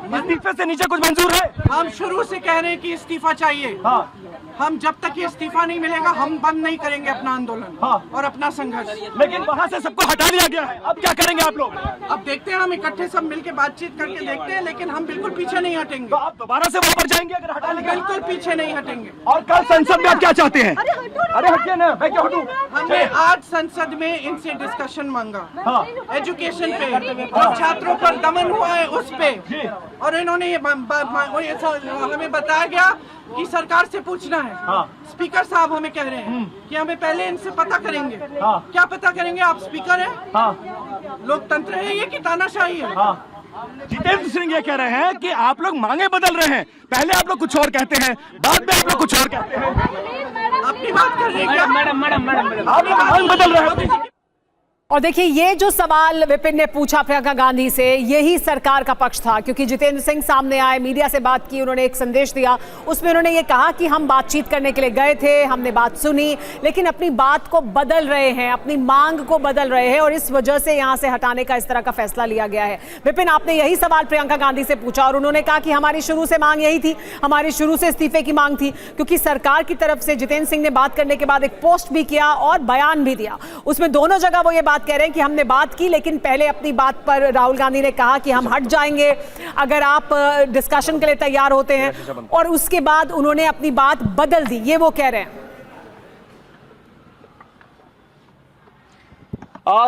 इस्तीफे से नीचे कुछ मंजूर है? हम शुरू से कह रहे हैं कि इस्तीफा चाहिए। हाँ। हम जब तक ये इस्तीफा नहीं मिलेगा हम बंद नहीं करेंगे अपना आंदोलन। हाँ। और अपना संघर्ष। लेकिन वहाँ से सबको हटा दिया गया है, अब क्या करेंगे आप लोग? अब देखते हैं, हम इकट्ठे सब मिलके बातचीत करके देखते हैं, लेकिन हम बिल्कुल पीछे नहीं हटेंगे। तो आप दोबारा से वहाँ पर जाएंगे अगर हटा लिया? बिल्कुल पीछे नहीं हटेंगे। और कल संसद में आप क्या चाहते हैं? अरे हटिए ना, मैं क्यों हटूं? हमने आज संसद में इनसे डिस्कशन मांगा। हाँ। एजुकेशन पे, जो छात्रों पर दमन हुआ है उस पे, और इन्होंने ये हमें बताया गया कि सरकार से पूछना है। हाँ। स्पीकर साहब हमें कह रहे हैं कि हमें पहले इनसे पता करेंगे। हाँ। क्या पता करेंगे? आप स्पीकर हैं? हाँ। लोकतंत्र है ये कि तानाशाही है? हाँ। जितेंद्र सिंह ये कह रहे हैं कि आप लोग मांगे बदल रहे हैं, पहले आप लोग कुछ और कहते हैं, बाद में आप लोग कुछ और कहते हैं। अपनी बात कर रहे हैं क्या? मैडम आप लोग मांग बदल रहे हैं। और देखिए ये जो सवाल विपिन ने पूछा प्रियंका गांधी से, यही सरकार का पक्ष था, क्योंकि जितेंद्र सिंह सामने आए, मीडिया से बात की, उन्होंने एक संदेश दिया, उसमें उन्होंने ये कहा कि हम बातचीत करने के लिए गए थे, हमने बात सुनी, लेकिन अपनी बात को बदल रहे हैं, अपनी मांग को बदल रहे हैं और इस वजह से यहां से हटाने का इस तरह का फैसला लिया गया है। विपिन, आपने यही सवाल प्रियंका गांधी से पूछा और उन्होंने कहा कि हमारी शुरू से मांग यही थी, हमारी शुरू से इस्तीफे की मांग थी, क्योंकि सरकार की तरफ से जितेंद्र सिंह ने बात करने के बाद एक पोस्ट भी किया और बयान भी दिया, उसमें दोनों जगह वो ये बात कह रहे हैं कि हमने बात की, लेकिन पहले अपनी बात पर राहुल गांधी ने कहा कि हम हट जाएंगे अगर आप डिस्कशन के लिए तैयार होते हैं, और उसके बाद उन्होंने अपनी बात बदल दी, ये वो कह रहे हैं।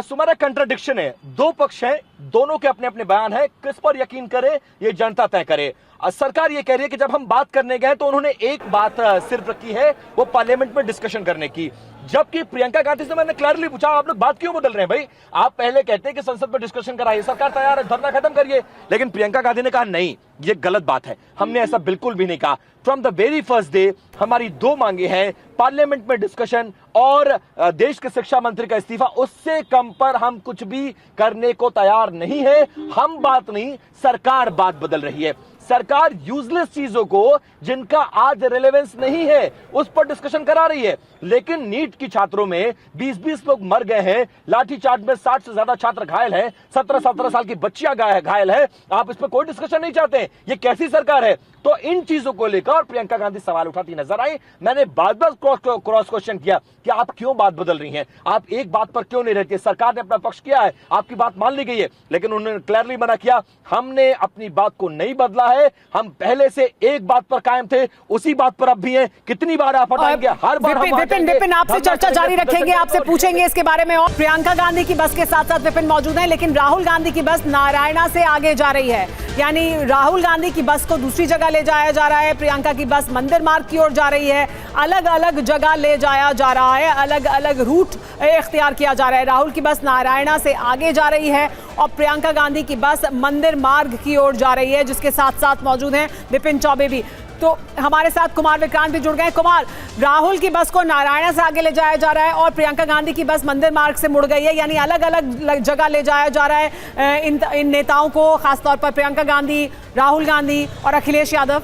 सुमारा कंट्राडिक्शन है, दो पक्ष हैं, दोनों के अपने अपने बयान है, किस पर यकीन करे ये जनता तय करे। सरकार ये कह रही है कि जब हम बात करने गए तो उन्होंने एक बात सिर्फ रखी है, वो पार्लियामेंट में डिस्कशन करने की, जबकि प्रियंका गांधी से मैंने क्लियरली पूछा आप लोग बात क्यों बदल रहे हैं भाई? आप पहले कहते हैं कि संसद में डिस्कशन कराइए, सरकार तैयार है, धरना खत्म करिए, लेकिन प्रियंका गांधी ने कहा नहीं, ये गलत बात है, हमने ऐसा बिल्कुल भी नहीं कहा। From the very first day हमारी दो मांगे हैं, पार्लियामेंट में डिस्कशन और देश के शिक्षा मंत्री का इस्तीफा, उससे कम पर हम कुछ भी करने को तैयार नहीं है। हम बात नहीं, सरकार बात बदल रही है। सरकार यूजलेस चीजों को, जिनका आज रिलेवेंस नहीं है, उस पर डिस्कशन करा रही है। लेकिन नीट की छात्रों में 20-20 लोग मर गए हैं, लाठीचार्ज में 60 से ज्यादा छात्र घायल हैं, 17-17 साल की बच्चियां घायल है, आप इस पर कोई डिस्कशन नहीं चाहते। ये कैसी सरकार है? तो इन चीजों को लेकर प्रियंका गांधी सवाल उठाती नजर आई। मैंने बार-बार क्रॉस क्वेश्चन किया कि आप क्यों बात बदल रही हैं, आप एक बात पर क्यों नहीं रहती? सरकार ने अपना पक्ष किया है, आपकी बात मान ली गई है, लेकिन उन्होंने क्लियरली मना किया, हमने अपनी बात को नहीं बदला है, हम पहले से एक बात पर कायम थे, उसी बात पर अब भी हैं। कितनी बार आप हटाएंगे? हर बार विपिन आपसे चर्चा जारी रखेंगे, आपसे पूछेंगे इसके बारे में। और प्रियंका गांधी की बस के साथ साथ विपिन मौजूद है, लेकिन राहुल गांधी की बस नारायणा से आगे जा रही है, यानी राहुल गांधी की बस को दूसरी जगह ले जाया जा रहा है, प्रियंका की बस मंदिर मार्ग की ओर जा रही है, अलग अलग जगह ले जाया जा रहा है, अलग अलग रूट इख्तियार किया जा रहा है। राहुल की बस नारायणा से आगे जा रही है और प्रियंका गांधी की बस मंदिर मार्ग की ओर जा रही है, जिसके साथ साथ मौजूद हैं विपिन चौबे भी। तो हमारे साथ कुमार विक्रांत भी जुड़ गए। कुमार, राहुल की बस को नारायणा से आगे ले जाया जा रहा है और प्रियंका गांधी की बस मंदिर मार्ग से मुड़ गई है, यानी अलग अलग जगह ले जाया जा रहा है इन नेताओं को, खासतौर पर प्रियंका गांधी, राहुल गांधी और अखिलेश यादव।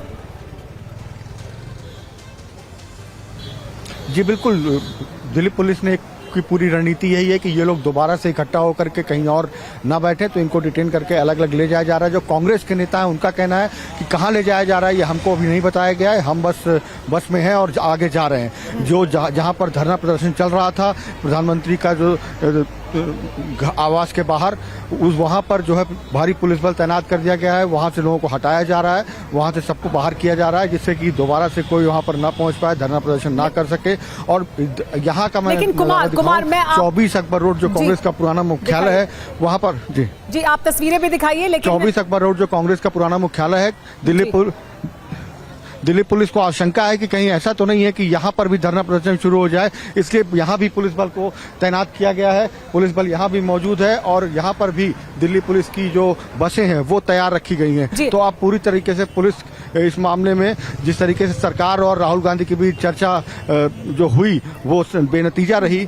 जी बिल्कुल, दिल्ली पुलिस ने की पूरी रणनीति यही है कि ये लोग दोबारा से इकट्ठा होकर के कहीं और ना बैठे, तो इनको डिटेन करके अलग अलग ले जाया जा रहा है। जो कांग्रेस के नेता हैं उनका कहना है कि कहाँ ले जाया जा रहा है ये हमको अभी नहीं बताया गया है, हम बस में हैं और आगे जा रहे हैं। जो जहाँ पर धरना प्रदर्शन चल रहा था प्रधानमंत्री का जो आवास के बाहर, वहाँ पर जो है भारी पुलिस बल तैनात कर दिया गया है, वहाँ से लोगों को हटाया जा रहा है, वहाँ से सबको बाहर किया जा रहा है, जिससे कि दोबारा से कोई वहाँ पर ना पहुँच पाए, धरना प्रदर्शन ना कर सके। और यहाँ का मैं 24 अकबर रोड जो कांग्रेस का पुराना मुख्यालय है वहाँ पर, जी आप तस्वीरें भी दिखाइए। लेकिन 24 अकबर रोड जो कांग्रेस का पुराना मुख्यालय है, दिल्ली पुलिस को आशंका है कि कहीं ऐसा तो नहीं है कि यहाँ पर भी धरना प्रदर्शन शुरू हो जाए, इसलिए यहाँ भी पुलिस बल को तैनात किया गया है। पुलिस बल यहाँ भी मौजूद है और यहाँ पर भी दिल्ली पुलिस की जो बसें हैं वो तैयार रखी गई हैं। तो आप पूरी तरीके से पुलिस इस मामले में, जिस तरीके से सरकार और राहुल गांधी के बीच चर्चा जो हुई वो बेनतीजा रही,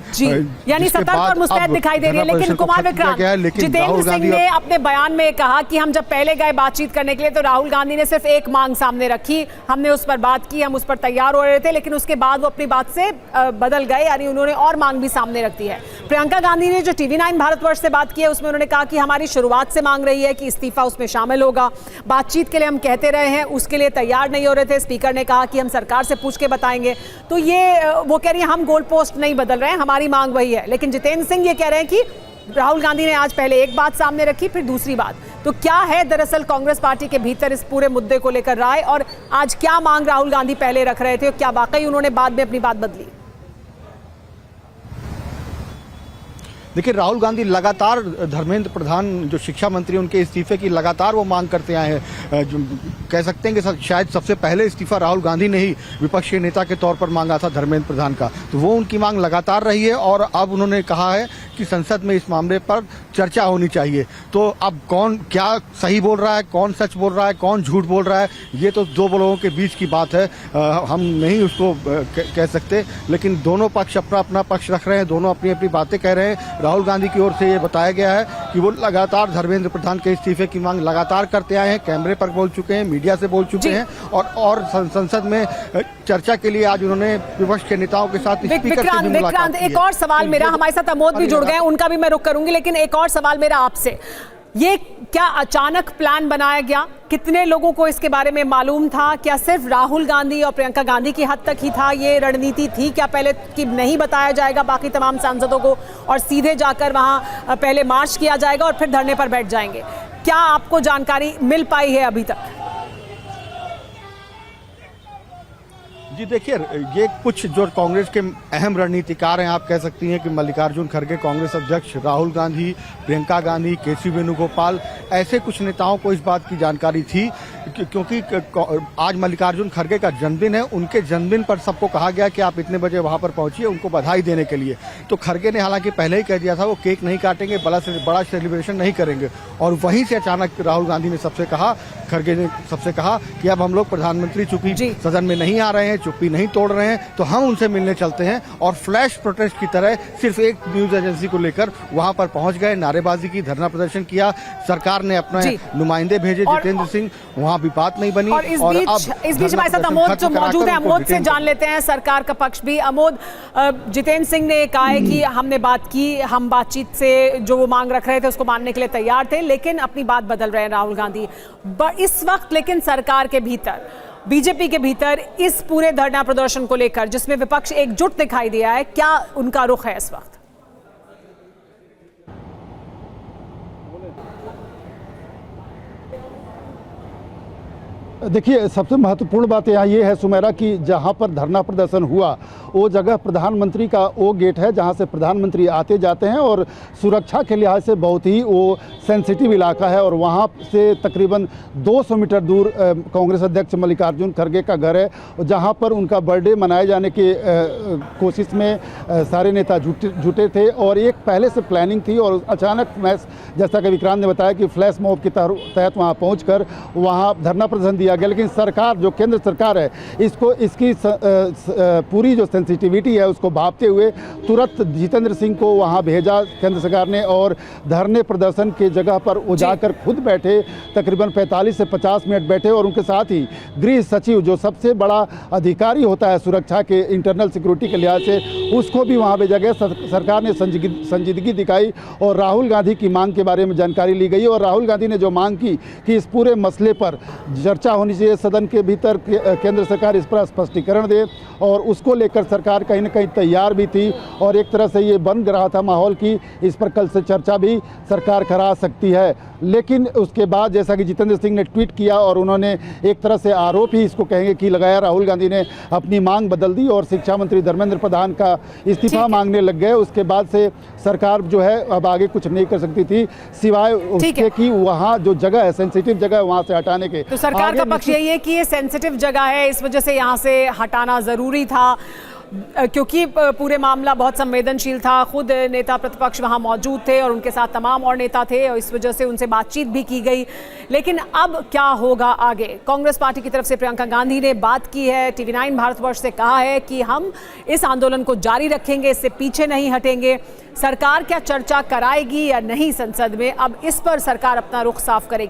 यानी सतर्क और मुस्तैद दिखाई दे रही है। लेकिन कुमार विक्रांत, जितेंद्र सिंह ने अपने बयान में कहा कि हम जब पहले गए बातचीत करने के लिए तो राहुल गांधी ने सिर्फ एक मांग सामने रखी, हमने उस पर बात की, हम उस पर तैयार हो रहे थे, लेकिन उसके बाद वो अपनी बात से बदल गए, यानी उन्होंने और मांग भी सामने रख दी है। प्रियंका गांधी ने जो TV9 भारतवर्ष से बात की है उसमें उन्होंने कहा कि हमारी शुरुआत से मांग रही है कि इस्तीफा उसमें शामिल होगा, बातचीत के लिए हम कहते रहे हैं, उसके लिए तैयार नहीं हो रहे थे, स्पीकर ने कहा कि हम सरकार से पूछ के बताएंगे। तो ये वो कह रही है हम गोल पोस्ट नहीं बदल रहे हैं, हमारी मांग वही है। लेकिन जितेंद्र सिंह ये कह रहे हैं कि राहुल गांधी ने आज पहले एक बात सामने रखी, फिर दूसरी बात। तो क्या है दरअसल कांग्रेस पार्टी के भीतर इस पूरे मुद्दे को लेकर राय, और आज क्या मांग राहुल गांधी पहले रख रहे थे और क्या वाकई उन्होंने बाद में अपनी बात बदली? देखिए, राहुल गांधी लगातार धर्मेंद्र प्रधान जो शिक्षा मंत्री उनके इस्तीफे की लगातार वो मांग करते आए हैं। कह सकते हैं कि शायद सबसे पहले इस्तीफा राहुल गांधी ने ही विपक्षी नेता के तौर पर मांगा था धर्मेंद्र प्रधान का, तो वो उनकी मांग लगातार रही है। और अब उन्होंने कहा है कि संसद में इस मामले पर चर्चा होनी चाहिए। तो अब कौन क्या सही बोल रहा है, कौन सच बोल रहा है, कौन झूठ बोल रहा है, ये तो दो लोगों के बीच की बात है, हम नहीं उसको कह सकते। लेकिन दोनों पक्ष अपना अपना पक्ष रख रहे हैं, दोनों अपनी अपनी बातें कह रहे हैं। राहुल गांधी की ओर से ये बताया गया है कि वो लगातार धर्मेंद्र प्रधान के इस्तीफे की मांग लगातार करते आए हैं, कैमरे पर बोल चुके हैं, मीडिया से बोल चुके हैं, और संसद में चर्चा के लिए आज उन्होंने विपक्ष के नेताओं के साथ स्पीकर से भी मुलाकात की है। एक और सवाल मेरा, हमारे साथ अमोद भी जुड़ गए, उनका भी मैं रुख करूंगी, लेकिन एक और सवाल मेरा आपसे, ये क्या अचानक प्लान बनाया गया? कितने लोगों को इसके बारे में मालूम था? क्या सिर्फ राहुल गांधी और प्रियंका गांधी की हद तक ही था? ये रणनीति थी क्या पहले कि नहीं बताया जाएगा बाकी तमाम सांसदों को और सीधे जाकर वहां पहले मार्च किया जाएगा और फिर धरने पर बैठ जाएंगे? क्या आपको जानकारी मिल पाई है अभी तक? जी देखिए, ये कुछ जो कांग्रेस के अहम रणनीतिकार हैं, आप कह सकती हैं कि मल्लिकार्जुन खड़गे कांग्रेस अध्यक्ष, राहुल गांधी, प्रियंका गांधी, केसी वेणुगोपाल, ऐसे कुछ नेताओं को इस बात की जानकारी थी क्योंकि आज मल्लिकार्जुन खड़गे का जन्मदिन है। उनके जन्मदिन पर सबको कहा गया कि आप इतने बजे वहां पर पहुंचिए उनको बधाई देने के लिए। तो खड़गे ने हालांकि पहले ही कह दिया था वो केक नहीं काटेंगे, बड़ा सेलिब्रेशन नहीं करेंगे। और वहीं से अचानक राहुल गांधी ने सबसे कहा खड़गे ने सबसे कहा कि अब हम लोग प्रधानमंत्री चूंकि सदन में नहीं आ रहे हैं, चुप्पी नहीं तोड़ रहे हैं, तो हम उनसे मिलने चलते हैं। और फ्लैश प्रोटेस्ट की तरह सिर्फ एक न्यूज एजेंसी को लेकर वहां पर पहुंच गए, नारेबाजी की, धरना प्रदर्शन किया। सरकार ने अपने नुमाइंदे भेजे, जितेंद्र सिंह, वहां भी बात नहीं बनी। और इस बीच हमारे साथ अमोद जो मौजूद है, अमोद से जान लेते हैं सरकार का पक्ष भी। अमोद, जितेंद्र सिंह ने कहा है कि हमने बात की, हम बातचीत से जो वो मांग रख रहे थे उसको मानने के लिए तैयार थे, लेकिन अपनी बात बदल रहे हैं राहुल गांधी इस वक्त। लेकिन सरकार के भीतर, बीजेपी के भीतर इस पूरे धरना प्रदर्शन को लेकर जिसमें विपक्ष एकजुट दिखाई दिया है, क्या उनका रुख है इस वक्त? देखिए, सबसे महत्वपूर्ण बात यहाँ ये है सुमेरा कि जहाँ पर धरना प्रदर्शन हुआ वो जगह प्रधानमंत्री का वो गेट है जहाँ से प्रधानमंत्री आते जाते हैं, और सुरक्षा के लिहाज से बहुत ही वो सेंसिटिव इलाका है। और वहाँ से तकरीबन 200 मीटर दूर कांग्रेस अध्यक्ष मल्लिकार्जुन खड़गे का घर है, जहाँ पर उनका बर्थडे मनाए जाने की कोशिश में सारे नेता जुटे थे। और एक पहले से प्लानिंग थी, और अचानक जैसा कि विक्रांत ने बताया कि फ्लैश मॉब के तहत वहाँ पहुँचकर वहाँ धरना प्रदर्शन दिया गया। लेकिन सरकार, जो केंद्र सरकार है, इसकी पूरी जो सेंसिटिविटी है उसको भांपते हुए तुरंत जितेंद्र सिंह को वहां भेजा केंद्र सरकार ने, और धरने प्रदर्शन की जगह पर वो जाकर खुद बैठे, तकरीबन 45 से 50 मिनट बैठे। और उनके साथ ही गृह सचिव, जो सबसे बड़ा अधिकारी होता है सुरक्षा के, इंटरनल सिक्योरिटी के लिहाज से, उसको भी वहां भेजा गया। सरकार ने संजीदगी दिखाई और राहुल गांधी की मांग के बारे में जानकारी ली गई। और राहुल गांधी ने जो मांग की कि इस पूरे मसले पर चर्चा होनी चाहिए सदन के भीतर, केंद्र सरकार इस पर स्पष्टीकरण दे, और उसको लेकर सरकार कहीं ना कहीं तैयार भी थी। और एक तरह से ये बन रहा था माहौल की इस पर कल से चर्चा भी सरकार करा सकती है। लेकिन उसके बाद जैसा कि जितेंद्र सिंह ने ट्वीट किया, और उन्होंने एक तरह से आरोप ही इसको कहेंगे कि लगाया, राहुल गांधी ने अपनी मांग बदल दी और शिक्षा मंत्री धर्मेंद्र प्रधान का इस्तीफा मांगने लग गए। उसके बाद से सरकार जो है अब आगे कुछ नहीं कर सकती थी सिवाय उसके कि वहाँ जो जगह है, सेंसिटिव जगह है, वहाँ से हटाने के। तो सरकार का पक्ष यही है कि ये सेंसिटिव जगह है, इस वजह से यहाँ से हटाना जरूरी था, क्योंकि पूरे मामला बहुत संवेदनशील था। खुद नेता प्रतिपक्ष वहां मौजूद थे और उनके साथ तमाम और नेता थे, और इस वजह से उनसे बातचीत भी की गई। लेकिन अब क्या होगा आगे? कांग्रेस पार्टी की तरफ से प्रियंका गांधी ने बात की है, TV9 भारतवर्ष से कहा है कि हम इस आंदोलन को जारी रखेंगे, इससे पीछे नहीं हटेंगे। सरकार क्या चर्चा कराएगी या नहीं संसद में, अब इस पर सरकार अपना रुख साफ करेगी।